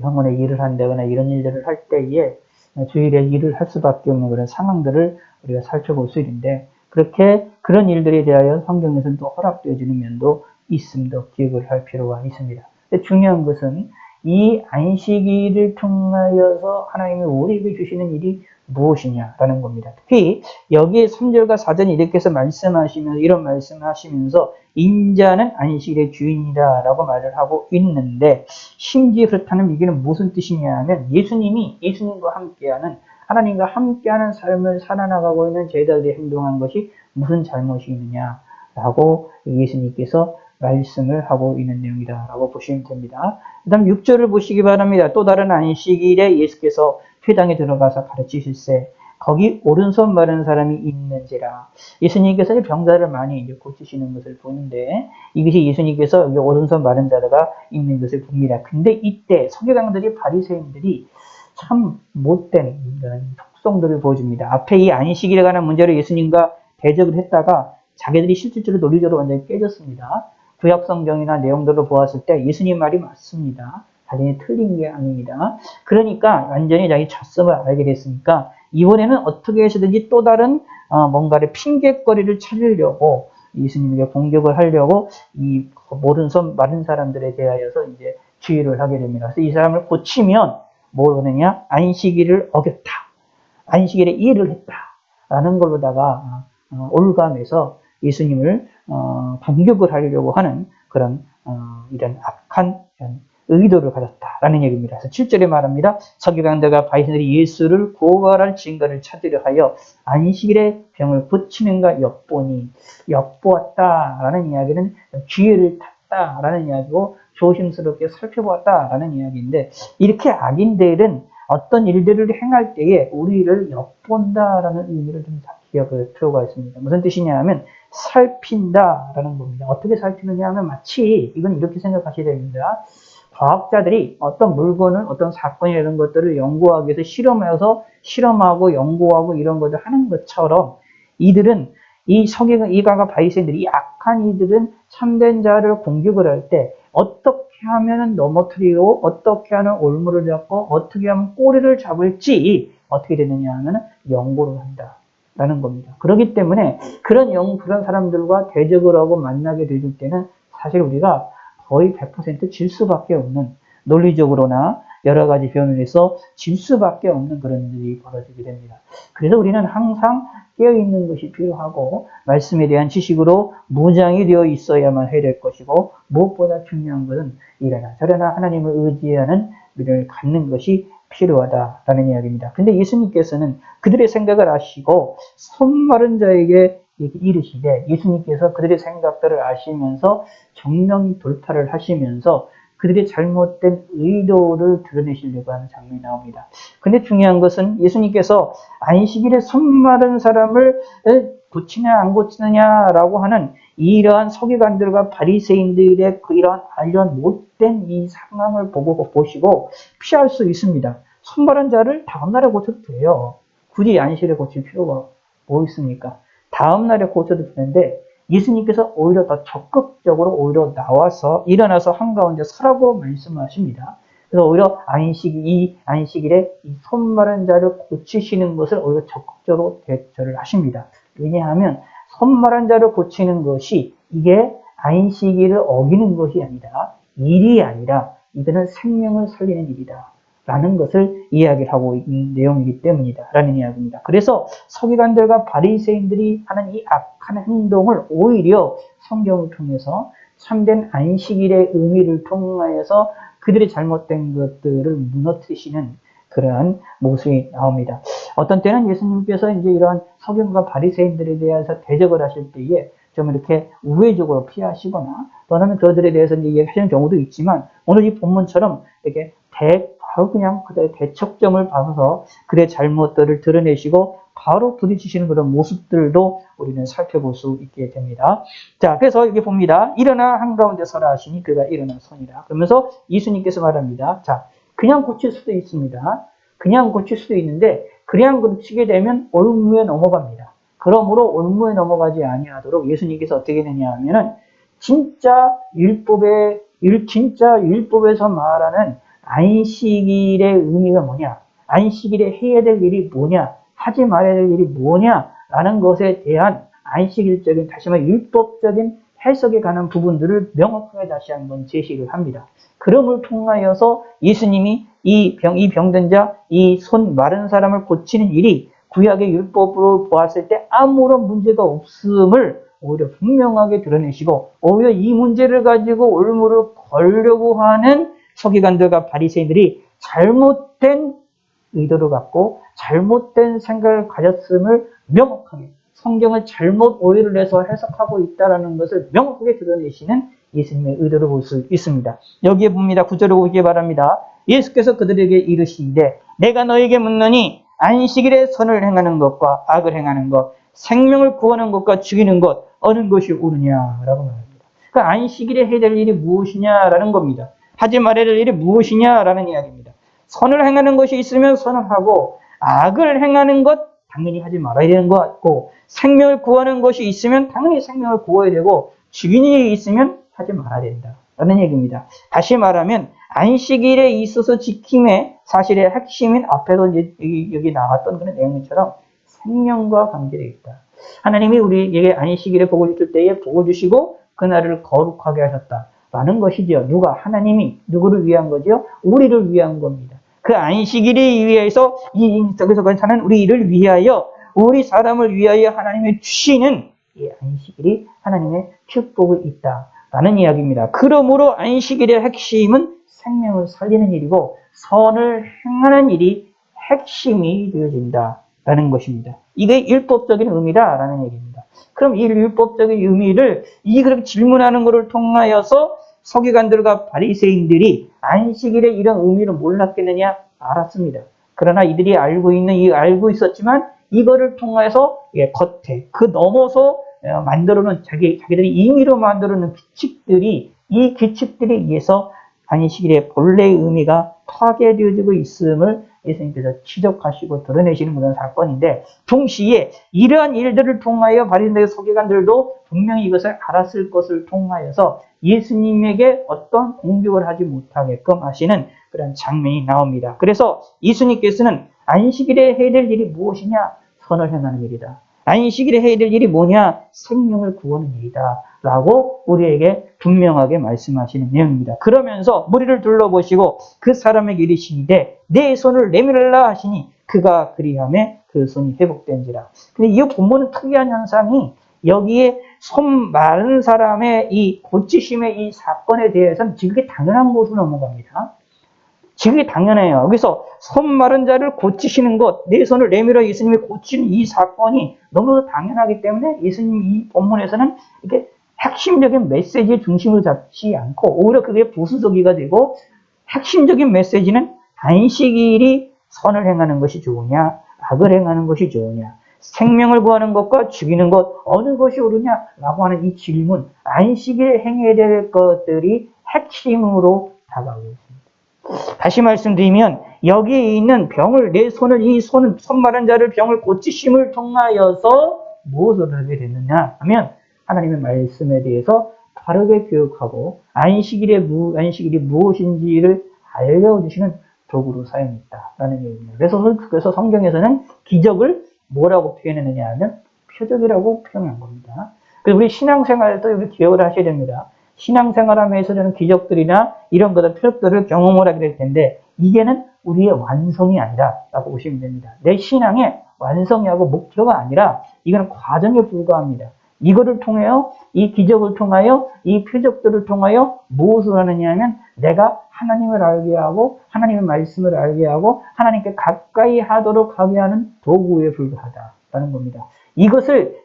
병원에 일을 한다거나 이런 일들을 할 때에 주일에 일을 할 수밖에 없는 그런 상황들을 우리가 살펴볼 수 있는데 그런 일들에 대하여 성경에서는 또 허락되어지는 면도 있음도 기억을 할 필요가 있습니다. 근데 중요한 것은 이 안식일을 통하여서 하나님이 우리에게 주시는 일이 무엇이냐라는 겁니다. 특히 여기에 3절과 4절이 이렇게 해서 이런 말씀하시면서 인자는 안식일의 주인이다라고 말을 하고 있는데 심지어 그렇다면 이게 무슨 뜻이냐 하면 예수님과 함께하는 하나님과 함께하는 삶을 살아나가고 있는 제자들이 행동한 것이 무슨 잘못이 있느냐라고 예수님께서 말씀을 하고 있는 내용이다라고 보시면 됩니다. 그 다음 6절을 보시기 바랍니다. 또 다른 안식일에 예수께서 회당에 들어가서 가르치실세 거기 오른손 마른 사람이 있는지라. 예수님께서 병자를 많이 이제 고치시는 것을 보는데 이것이 예수님께서 여기 오른손 마른 자가 있는 것을 봅니다. 근데 이때 서기관들이 바리새인들이 참 못된 특성들을 보여줍니다. 앞에 이 안식일에 관한 문제로 예수님과 대적을 했다가 자기들이 실질적으로 논리적으로 완전히 깨졌습니다. 구약 성경이나 내용들로 보았을 때 예수님 말이 맞습니다. 자신이 틀린 게 아닙니다. 그러니까 완전히 자기 잣섬을 알게 됐으니까 이번에는 어떻게 해서든지 또 다른 뭔가를 핑계거리를 찾으려고 예수님에게 공격을 하려고 이 모든 마른 사람들에 대하여서 이제 주의를 하게 됩니다. 그래서 이 사람을 고치면 뭘 하느냐? 안식일을 어겼다. 안식일에 일을 했다. 라는 걸로다가 올감해서 예수님을 공격을 하려고 하는 그런 이런 악한 의도를 가졌다라는 얘기입니다. 그래서 7절에 말합니다. 서기관들과 바리새인들이 예수를 고발할 증거를 찾으려 하여 안식일에 병을 고치는가 엿보았다라는 이야기는 기회를 탔다라는 이야기고 조심스럽게 살펴보았다라는 이야기인데 이렇게 악인들은 어떤 일들을 행할 때에 우리를 엿본다라는 의미를 좀 기억할 필요가 있습니다. 무슨 뜻이냐 하면 살핀다라는 겁니다. 어떻게 살피느냐 하면 마치 이건 이렇게 생각하셔야 됩니다. 과학자들이 어떤 물건을 어떤 사건이나 이런 것들을 연구하기 위해서 실험하고 연구하고 이런 것을 하는 것처럼 이들은 이 서기관 이가가 바리새인들이 이 악한 이들은 참된 자를 공격을 할 때 어떻게 하면 넘어뜨리고 어떻게 하면 올무를 잡고 어떻게 하면 꼬리를 잡을지 어떻게 되느냐 하면 연구를 한다라는 겁니다. 그렇기 때문에 그런 사람들과 대적을 하고 만나게 되실 때는 사실 우리가 거의 100% 질 수밖에 없는 논리적으로나 여러 가지 변호에서 질 수밖에 없는 그런 일이 벌어지게 됩니다. 그래서 우리는 항상 깨어있는 것이 필요하고 말씀에 대한 지식으로 무장이 되어 있어야만 해야 될 것이고 무엇보다 중요한 것은 이러나 저러나 하나님을 의지하는 믿음을 갖는 것이 필요하다라는 이야기입니다. 근데 예수님께서는 그들의 생각을 아시고 손마른 자에게 이르시되 예수님께서 그들의 생각들을 아시면서 정면 돌파를 하시면서 그들의 잘못된 의도를 드러내시려고 하는 장면이 나옵니다. 근데 중요한 것은 예수님께서 안식일에 손마른 사람을 고치냐 안 고치느냐라고 하는 이러한 서기관들과 바리새인들의 이러한 못된 이 상황을 보시고 피할 수 있습니다. 손마른 자를 다음날에 고쳐도 돼요. 굳이 안식일에 고칠 필요가 뭐 있습니까? 다음날에 고쳐도 되는데 예수님께서 오히려 더 적극적으로 오히려 나와서 일어나서 한가운데 서라고 말씀하십니다. 그래서 오히려 이 안식일에 이 손마른 자를 고치시는 것을 오히려 적극적으로 대처를 하십니다. 왜냐하면 손마른 자를 고치는 것이 이게 안식일을 어기는 것이 아니라 일이 아니라 이거는 생명을 살리는 일이다. 라는 것을 이야기를 하고 있는 내용이기 때문이다. 라는 이야기입니다. 그래서 서기관들과 바리새인들이 하는 이 악한 행동을 오히려 성경을 통해서 참된 안식일의 의미를 통하여서 그들의 잘못된 것들을 무너뜨리시는 그러한 모습이 나옵니다. 어떤 때는 예수님께서 이제 이러한 서기관과 바리새인들에 대해서 대적을 하실 때에 좀 이렇게 우회적으로 피하시거나 또는 그들에 대해서 이제 얘기하시는 경우도 있지만 오늘 이 본문처럼 이렇게 바로 그냥 그들의 대척점을 봐서 그들의 잘못들을 드러내시고 바로 부딪히시는 그런 모습들도 우리는 살펴볼 수 있게 됩니다. 자, 그래서 여기 봅니다. 일어나 한가운데 서라 하시니 그가 일어나 서니라. 그러면서 예수님께서 말합니다. 자, 그냥 고칠 수도 있습니다. 그냥 고칠 수도 있는데 그냥 고치게 되면 올무에 넘어갑니다. 그러므로 올무에 넘어가지 아니하도록 예수님께서 어떻게 되냐 하면은 진짜 율법에서 말하는 안식일의 의미가 뭐냐? 안식일에 해야 될 일이 뭐냐? 하지 말아야 될 일이 뭐냐? 라는 것에 대한 안식일적인, 다시 말해 율법적인 해석에 관한 부분들을 명확하게 다시 한번 제시를 합니다. 그럼을 통하여서 예수님이 이 병든 자, 이 손 마른 사람을 고치는 일이 구약의 율법으로 보았을 때 아무런 문제가 없음을 오히려 분명하게 드러내시고 오히려 이 문제를 가지고 올무를 걸려고 하는 서기관들과 바리새인들이 잘못된 의도를 갖고 잘못된 생각을 가졌음을 명확하게 성경을 잘못 오해를 해서 해석하고 있다는 것을 명확하게 드러내시는 예수님의 의도를 볼 수 있습니다. 여기에 봅니다. 9절을 보기 바랍니다. 예수께서 그들에게 이르시되 내가 너에게 묻노니 안식일에 선을 행하는 것과 악을 행하는 것 생명을 구하는 것과 죽이는 것 어느 것이 옳으냐라고 말합니다. 그러니까 안식일에 해야 될 일이 무엇이냐라는 겁니다. 하지 말아야 될 일이 무엇이냐라는 이야기입니다. 선을 행하는 것이 있으면 선을 하고 악을 행하는 것 당연히 하지 말아야 되는 것 같고, 생명을 구하는 것이 있으면 당연히 생명을 구해야 되고, 죽이는 일이 있으면 하지 말아야 된다 라는 얘기입니다. 다시 말하면 안식일에 있어서 지킴의 사실의 핵심인 앞에서 여기 나왔던 그런 내용처럼 생명과 관계되어 있다. 하나님이 우리에게 안식일에 복을 주실 때에 복을 주시고 그날을 거룩하게 하셨다라는 것이죠. 누가? 하나님이 누구를 위한 거죠? 우리를 위한 겁니다. 그 안식일에 의해서 이 속에서 사는 우리를 위하여, 우리 사람을 위하여 하나님이 주시는 이 안식일이 하나님의 축복이 있다라는 이야기입니다. 그러므로 안식일의 핵심은 생명을 살리는 일이고 선을 행하는 일이 핵심이 되어진다라는 것입니다. 이게 율법적인 의미다라는 얘기입니다. 그럼 이 율법적인 의미를 그렇게 질문하는 것을 통하여서 서기관들과 바리새인들이 안식일의 이런 의미를 몰랐겠느냐? 알았습니다. 그러나 이들이 알고 있었지만 이거를 통해서 겉에 그 넘어서 만들어놓은 자기들이 임의로 만들어놓은 규칙들이, 이 규칙들에 의해서 안식일의 본래의 의미가 파괴되어지고 있음을 예수님께서 지적하시고 드러내시는 그런 사건인데, 동시에 이러한 일들을 통하여 바리새인들 서기관들도 분명히 이것을 알았을 것을 통하여서 예수님에게 어떤 공격을 하지 못하게끔 하시는 그런 장면이 나옵니다. 그래서 예수님께서는 안식일에 해야 될 일이 무엇이냐? 선을 행하는 일이다. 안식일에 해야 될 일이 뭐냐? 생명을 구하는 일이다 라고 우리에게 분명하게 말씀하시는 내용입니다. 그러면서 무리를 둘러보시고 그 사람에게 이르시되 내 손을 내밀라 하시니 그가 그리하매 그 손이 회복된지라. 근데 이 본문은 특이한 현상이, 여기에 손 마른 사람의 이 고치심의 이 사건에 대해서는 지극히 당연한 것으로 넘어갑니다. 지극히 당연해요. 여기서 손 마른 자를 고치시는 것, 내 손을 내밀어 예수님이 고치는 이 사건이 너무도 당연하기 때문에 예수님이 이 본문에서는 이렇게 핵심적인 메시지의 중심을 잡지 않고 오히려 그게 부수적이가 되고, 핵심적인 메시지는 안식일이 선을 행하는 것이 좋으냐, 악을 행하는 것이 좋으냐, 생명을 구하는 것과 죽이는 것 어느 것이 옳으냐라고 하는 이 질문, 안식일에 행해야 될 것들이 핵심으로 다가오고 있습니다. 다시 말씀드리면 여기에 있는 병을, 내 손을, 손 마른 자를 병을 고치심을 통하여서 무엇을 하게 됐느냐 하면 하나님의 말씀에 대해서 바르게 교육하고 안식일이 무엇인지를 알려주시는 도구로 사용했다라는 얘기입니다. 그래서 성경에서는 기적을 뭐라고 표현했느냐 하면 표적이라고 표현한 겁니다. 그래서 우리 신앙생활도 우리 기억을 하셔야 됩니다. 신앙생활하면서 저는 기적들이나 이런 것들, 표적들을 경험을 하게 될 텐데, 이게는 우리의 완성이 아니라라고 보시면 됩니다. 내 신앙의 완성이하고 목표가 아니라 이거는 과정에 불과합니다. 이거를 통하여, 이 기적을 통하여, 이 표적들을 통하여 무엇을 하느냐 하면 내가 하나님을 알게 하고 하나님의 말씀을 알게 하고 하나님께 가까이 하도록 하게 하는 도구에 불과하다라는 겁니다. 이것을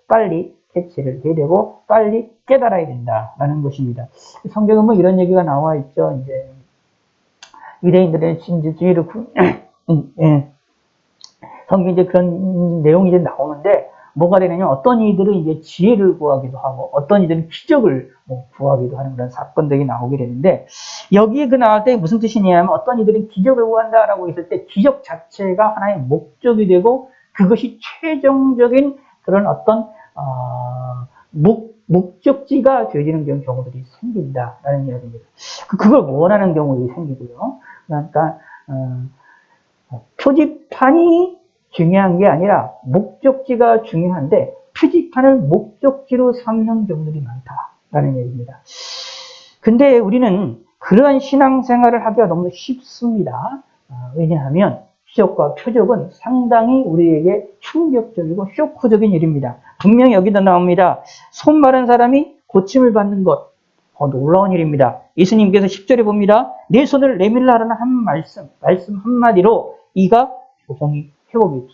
빨리 캐치를 해야 되고 빨리 깨달아야 된다라는 것입니다. 성경은 뭐 이런 얘기가 나와 있죠. 이제 유대인들의 진주주의를 성경 이제 그런 내용이 이제 나오는데, 뭐가 되냐면 어떤 이들은 이제 지혜를 구하기도 하고 어떤 이들은 기적을 구하기도 하는 그런 사건들이 나오게 되는데, 여기에 그 나올 때 무슨 뜻이냐면 어떤 이들은 기적을 구한다라고 했을 때 기적 자체가 하나의 목적이 되고 그것이 최종적인 그런 어떤 목적지가 되어지는 경우들이 생긴다라는 이야기입니다. 그걸 원하는 경우들이 생기고요. 그러니까 표지판이 중요한 게 아니라 목적지가 중요한데 표지판을 목적지로 삼는 경우들이 많다라는 얘기입니다. 근데 우리는 그러한 신앙생활을 하기가 너무 쉽습니다. 왜냐하면 기적과 표적은 상당히 우리에게 충격적이고 쇼크적인 일입니다. 분명히 여기도 나옵니다. 손 마른 사람이 고침을 받는 것, 놀라운 일입니다. 예수님께서 10절에 봅니다. 내 손을 내밀라라는 한 말씀 한마디로 이가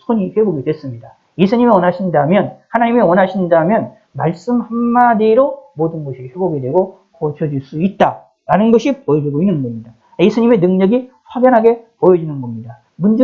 손이 회복이 됐습니다. 예수님이 원하신다면, 하나님이 원하신다면 말씀 한마디로 모든 것이 회복이 되고 고쳐질 수 있다라는 것이 보여주고 있는 겁니다. 예수님의 능력이 확연하게 보여지는 겁니다.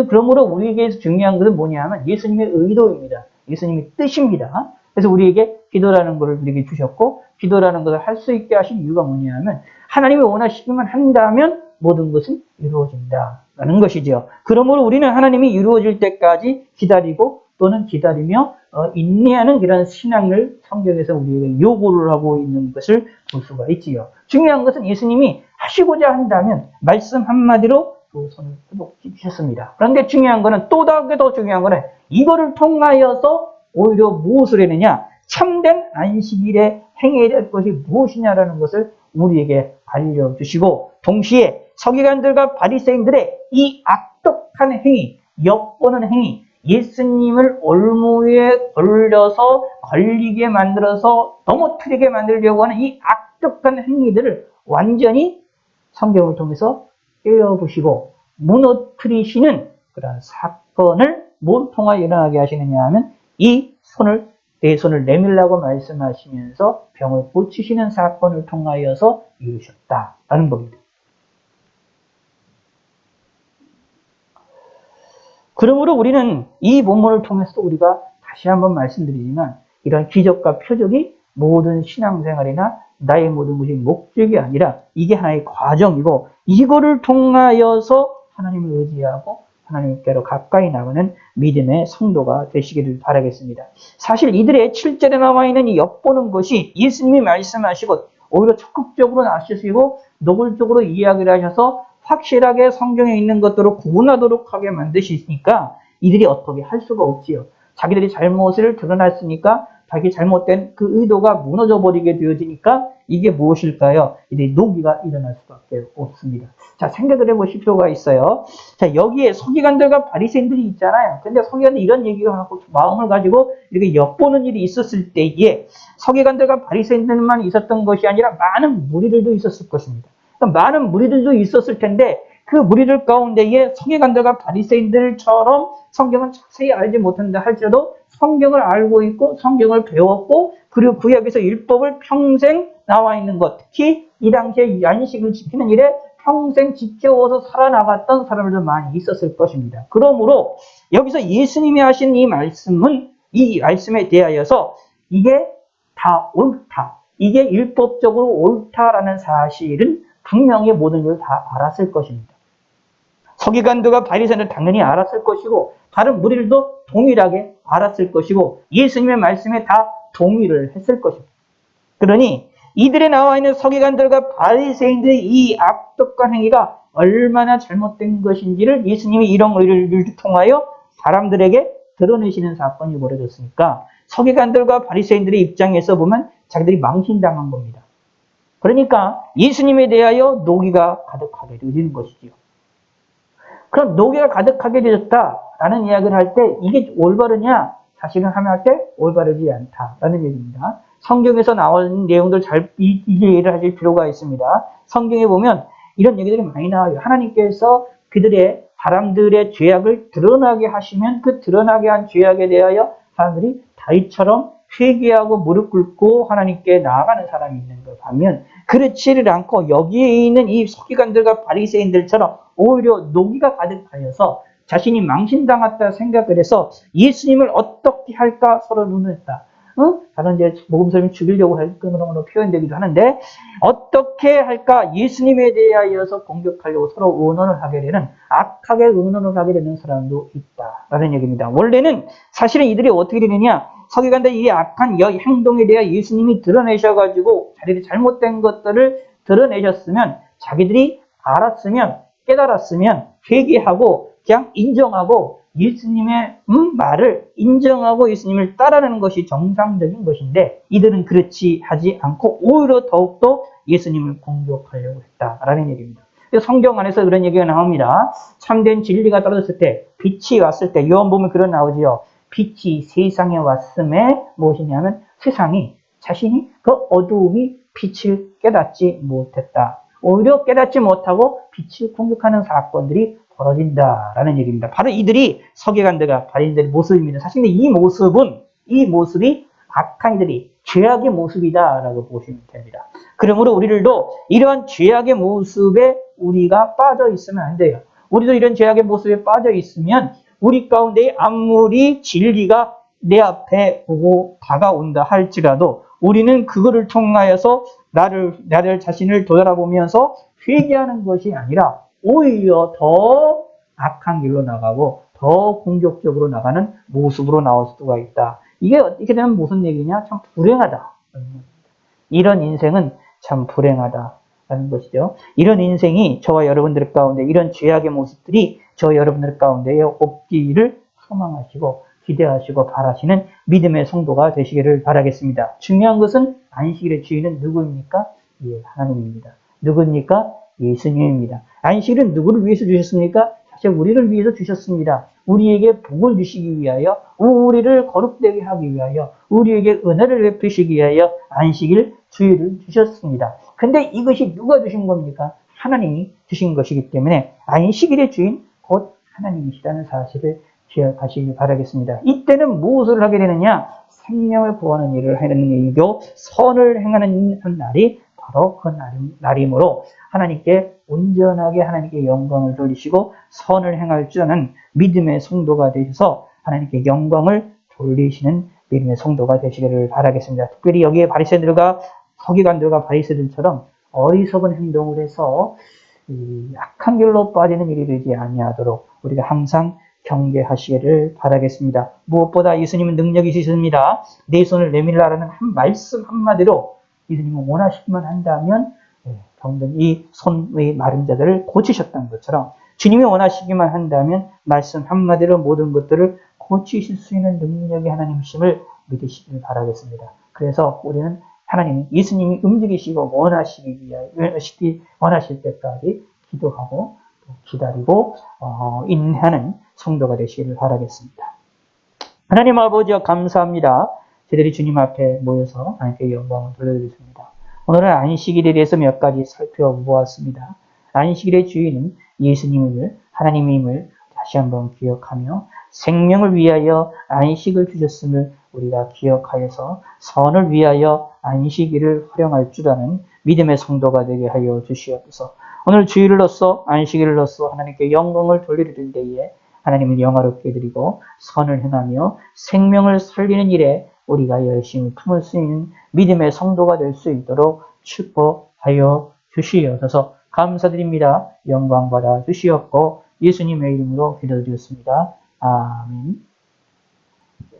그러므로 우리에게 중요한 것은 뭐냐 하면 예수님의 의도입니다. 예수님의 뜻입니다. 그래서 우리에게 기도라는 것을 우리에게 주셨고, 기도라는 것을 할 수 있게 하신 이유가 뭐냐 하면 하나님이 원하시기만 한다면 모든 것은 이루어진다라는 라는 것이죠. 그러므로 우리는 하나님이 이루어질 때까지 기다리고 또는 기다리며 인내하는 그런 신앙을 성경에서 우리에게 요구를 하고 있는 것을 볼 수가 있지요. 중요한 것은 예수님이 하시고자 한다면 말씀 한마디로 두 손을 펴놓기 주셨습니다. 그런데 중요한 것은 또 더 중요한 것은 이거를 통하여서 오히려 무엇을 했느냐? 참된 안식일에 행해야 될 것이 무엇이냐라는 것을 우리에게 알려주시고 동시에 서기관들과 바리새인들의 이 악독한 행위, 엿보는 행위, 예수님을 올무에 걸려서 걸리게 만들어서 넘어뜨리게 만들려고 하는 이 악독한 행위들을 완전히 성경을 통해서 깨어보시고 무너뜨리시는 그런 사건을 뭘 통하여 일어나게 하시느냐 하면 이 내 손을 내밀라고 말씀하시면서 병을 고치시는 사건을 통하여서 이루셨다라는 겁니다. 그러므로 우리는 이 본문을 통해서 우리가 다시 한번 말씀드리지만 이런 기적과 표적이 모든 신앙생활이나 나의 모든 것이 목적이 아니라 이게 하나의 과정이고 이거를 통하여서 하나님을 의지하고 하나님께로 가까이 나가는 믿음의 성도가 되시기를 바라겠습니다. 사실 이들의 7절에 나와 있는 이 엿보는 것이 예수님이 말씀하시고 오히려 적극적으로 나서시고 노골적으로 이야기를 하셔서 확실하게 성경에 있는 것들을 구분하도록 하게 만드시니까 이들이 어떻게 할 수가 없지요. 자기들이 잘못을 드러났으니까 자기 잘못된 그 의도가 무너져 버리게 되어지니까 이게 무엇일까요? 이들이 노기가 일어날 수밖에 없습니다. 자, 생각을 해보실 필요가 있어요. 자, 여기에 서기관들과 바리새인들이 있잖아요. 근데 서기관들이 이런 얘기를 하고 마음을 가지고 이렇게 엿보는 일이 있었을 때에 서기관들과 바리새인들만 있었던 것이 아니라 많은 무리들도 있었을 것입니다. 많은 무리들도 있었을 텐데 그 무리들 가운데에 서기관들과 바리새인들처럼 성경은 자세히 알지 못한다 할지라도 성경을 알고 있고 성경을 배웠고 그리고 구약에서 율법을 평생 나와 있는 것, 특히 이 당시에 안식을 지키는 일에 평생 지켜워서 살아나갔던 사람들도 많이 있었을 것입니다. 그러므로 여기서 예수님이 하신 이 말씀에 대하여서 이게 다 옳다, 이게 율법적으로 옳다라는 사실은 분명히 모든 걸 다 알았을 것입니다. 서기관들과 바리새인은 당연히 알았을 것이고 다른 무리들도 동일하게 알았을 것이고 예수님의 말씀에 다 동의를 했을 것입니다. 그러니 이들에 나와 있는 서기관들과 바리새인들의 이 악독한 행위가 얼마나 잘못된 것인지를 예수님이 이런 의를 통하여 사람들에게 드러내시는 사건이 벌어졌으니까 서기관들과 바리새인들의 입장에서 보면 자기들이 망신당한 겁니다. 그러니까 예수님에 대하여 노기가 가득하게 되어지는 것이지요. 그럼 노기가 가득하게 되었다라는 이야기를 할 때 이게 올바르냐? 사실은 하면 때 올바르지 않다라는 얘기입니다. 성경에서 나오는 내용들 잘 이해를 하실 필요가 있습니다. 성경에 보면 이런 얘기들이 많이 나와요. 하나님께서 그들의 사람들의 죄악을 드러나게 하시면 그 드러나게 한 죄악에 대하여 사람들이 다윗처럼 회개하고 무릎 꿇고 하나님께 나아가는 사람이 있는 걸 보면 그렇지를 않고 여기에 있는 이 서기관들과 바리새인들처럼 오히려 노기가 가득하여서 자신이 망신당했다 생각을 해서 예수님을 어떻게 할까 서로 논했다. 다른 이제 복음서를 죽이려고 할 그런 표현되기도 하는데 어떻게 할까 예수님에 대하여서 공격하려고 서로 의논을 하게 되는 악하게 의논을 하게 되는 사람도 있다라는 얘기입니다. 원래는 사실은 이들이 어떻게 되느냐 서기관들이 이 악한 행동에 대해 예수님이 드러내셔가지고 자기들이 잘못된 것들을 드러내셨으면 자기들이 알았으면 깨달았으면 회개하고 그냥 인정하고 예수님의 말을 인정하고 예수님을 따르는 것이 정상적인 것인데 이들은 그렇지 하지 않고 오히려 더욱더 예수님을 공격하려고 했다라는 얘기입니다. 성경 안에서 그런 얘기가 나옵니다. 참된 진리가 떨어졌을 때 빛이 왔을 때 요한복음에 그런 나오지요. 빛이 세상에 왔음에 무엇이냐면 세상이 자신이 그 어두움이 빛을 깨닫지 못했다. 오히려 깨닫지 못하고 빛을 공격하는 사건들이 벌어진다라는 얘기입니다. 바로 이들이 서기관들과 바리새인들의 모습입니다. 사실 이 모습이 악한 이들이 죄악의 모습이다라고 보시면 됩니다. 그러므로 우리들도 이러한 죄악의 모습에 우리가 빠져 있으면 안 돼요. 우리도 이런 죄악의 모습에 빠져 있으면 우리 가운데 아무리 진리가 내 앞에 보고 다가온다 할지라도 우리는 그거를 통하여서 나를 자신을 돌아보면서 회개하는 것이 아니라 오히려 더 악한 길로 나가고 더 공격적으로 나가는 모습으로 나올 수가 있다. 이게 어떻게 되면 무슨 얘기냐? 참 불행하다. 이런 인생은 참 불행하다라는 것이죠. 이런 인생이 저와 여러분들 가운데 이런 죄악의 모습들이 저 여러분들 가운데에 없기를 소망하시고 기대하시고 바라시는 믿음의 성도가 되시기를 바라겠습니다. 중요한 것은 안식일의 주인은 누구입니까? 예, 하나님입니다. 누구입니까? 예수님입니다. 안식일은 누구를 위해서 주셨습니까? 사실 우리를 위해서 주셨습니다. 우리에게 복을 주시기 위하여, 우리를 거룩되게 하기 위하여, 우리에게 은혜를 베푸시기 위하여 안식일 주일을 주셨습니다. 근데 이것이 누가 주신 겁니까? 하나님이 주신 것이기 때문에 안식일의 주인 곧 하나님이시라는 사실을 기억하시기 바라겠습니다. 이때는 무엇을 하게 되느냐? 생명을 구하는 일을 하는 일이고 선을 행하는 날이 바로 그 날이므로 하나님께 온전하게 하나님께 영광을 돌리시고 선을 행할 줄 아는 믿음의 성도가 되셔서 하나님께 영광을 돌리시는 믿음의 성도가 되시기를 바라겠습니다. 특별히 여기에 바리새들과 서기관들과 바리새들처럼 어리석은 행동을 해서 악한 길로 빠지는 일이 되지 아니하도록 우리가 항상 경계하시기를 바라겠습니다. 무엇보다 예수님은 능력이 있으십니다. 내 손을 내밀라라는 한 말씀 한마디로 예수님은 원하시기만 한다면 병든 이 손의 마른 자들을 고치셨다는 것처럼 주님이 원하시기만 한다면 말씀 한마디로 모든 것들을 고치실 수 있는 능력이 하나님이심을 믿으시길 바라겠습니다. 그래서 우리는 하나님, 예수님이 움직이시고 원하실 때까지 기도하고 기다리고 인내하는 성도가 되시기를 바라겠습니다. 하나님 아버지여 감사합니다. 저희들이 주님 앞에 모여서 하나님께 영광을 돌려드리겠습니다. 오늘은 안식일에 대해서 몇 가지 살펴보았습니다. 안식일의 주인은 예수님임을, 하나님임을 다시 한번 기억하며 생명을 위하여 안식을 주셨음을 우리가 기억하여서 선을 위하여 안식일을 활용할 줄 아는 믿음의 성도가 되게 하여 주시옵소서. 오늘 주일로서 안식일로서 하나님께 영광을 돌리는 데에 하나님을 영화롭게 드리고 선을 행하며 생명을 살리는 일에 우리가 열심히 품을 수 있는 믿음의 성도가 될 수 있도록 축복하여 주시옵소서. 감사드립니다. 영광 받아 주시옵고 예수님의 이름으로 기도드렸습니다. 아멘.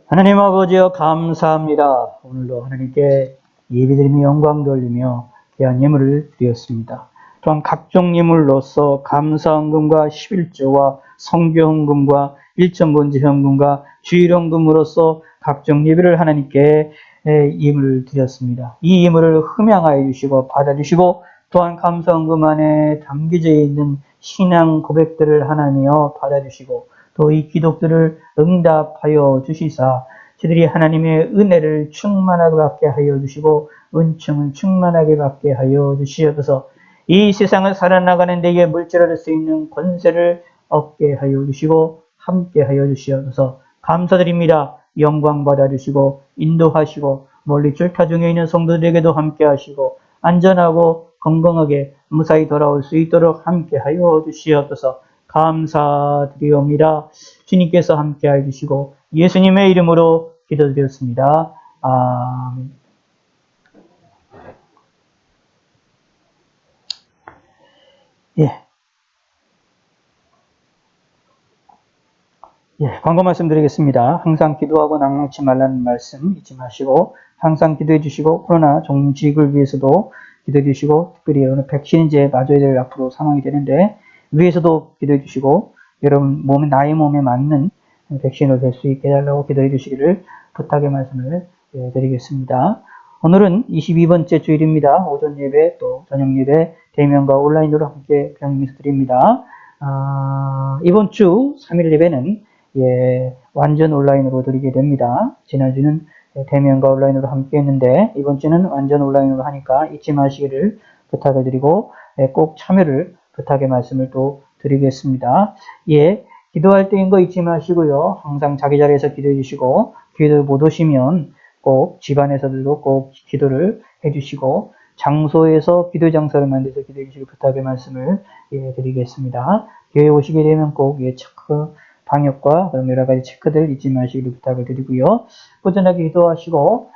하나님 아버지여 감사합니다. 오늘도 하나님께 예배드리며 영광 돌리며 귀한 예물을 드렸습니다. 또한 각종 예물로서 감사헌금과 11조와 성교헌금과 일천번제헌금과 주일헌금으로서 각종 예배를 하나님께 예물을 드렸습니다. 이 예물을 흠양하여 주시고 받아주시고 또한 감사헌금 안에 담겨져 있는 신앙 고백들을 하나님이여 받아주시고 또 이 기도들을 응답하여 주시사 저들이 하나님의 은혜를 충만하게 받게 하여 주시고 은총을 충만하게 받게 하여 주시옵소서. 이 세상을 살아나가는 데에 물질할 수 있는 권세를 얻게 하여 주시고 함께 하여 주시옵소서. 감사드립니다. 영광 받아주시고 인도하시고 멀리 출타 중에 있는 성도들에게도 함께 하시고 안전하고 건강하게 무사히 돌아올 수 있도록 함께 하여 주시옵소서. 감사드리옵니다. 주님께서 함께 해주시고 예수님의 이름으로 기도드렸습니다. 아멘. 광고 말씀드리겠습니다. 항상 기도하고 낭망치 말라는 말씀 잊지 마시고 항상 기도해 주시고 코로나 종직을 위해서도 기도해 주시고 특별히 오늘 백신 이제 맞아야 될 앞으로 상황이 되는데 위해서도 기도해 주시고 여러분 나의 몸에 맞는 백신을 될 수 있게 해달라고 기도해 주시기를 부탁의 말씀을 드리겠습니다. 오늘은 22번째 주일입니다. 오전 예배 또 저녁 예배 대면과 온라인으로 함께 병행해서 드립니다. 이번 주 3일 예배는 완전 온라인으로 드리게 됩니다. 지난주는 대면과 온라인으로 함께 했는데 이번 주는 완전 온라인으로 하니까 잊지 마시기를 부탁을 드리고 꼭 참여를 부탁의 말씀을 또 드리겠습니다. 기도할 때인 거 잊지 마시고요. 항상 자기 자리에서 기도해 주시고 기도 못 오시면 꼭 집안에서도 꼭 기도를 해 주시고 장소에서 기도 장소를 만들어서 기도해 주시고 부탁의 말씀을 드리겠습니다. 교회 오시게 되면 꼭 체크 방역과 그런 여러 가지 체크들 잊지 마시기를 부탁을 드리고요. 꾸준하게 기도하시고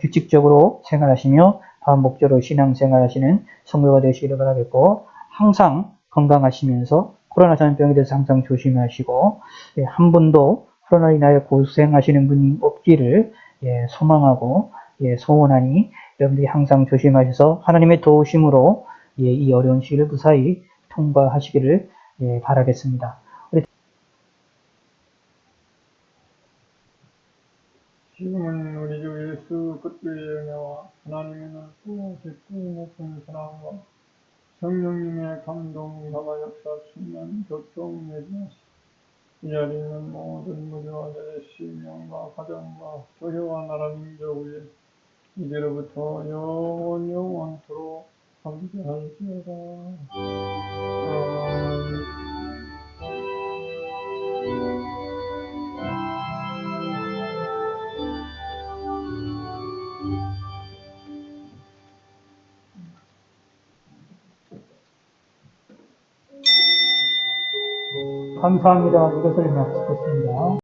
규칙적으로 생활하시며 목적으로 신앙생활하시는 성도가 되시기를 바라겠고 항상 건강하시면서 코로나 전염병에 대해서 항상 조심하시고, 예, 한 분도 코로나로 인하여 고생하시는 분이 없기를 예, 소망하고 예, 소원하니 여러분들이 항상 조심하셔서 하나님의 도우심으로 예, 이 어려운 시기를 무사히 통과하시기를 예, 바라겠습니다. 지금은 우리 주 예수 그리스도의 은혜와 하나님의 넓고 깊고 높은 사랑과 성령님의 감동 감화 역사하시면 교통 내주하시고 이 자리에 있는 모든 무교화들의 신령과 가정과 교회와 나라 민족 위에 이제로부터 영원토록 함께할지어다. 아멘. 감사합니다. 이것을 마치겠습니다.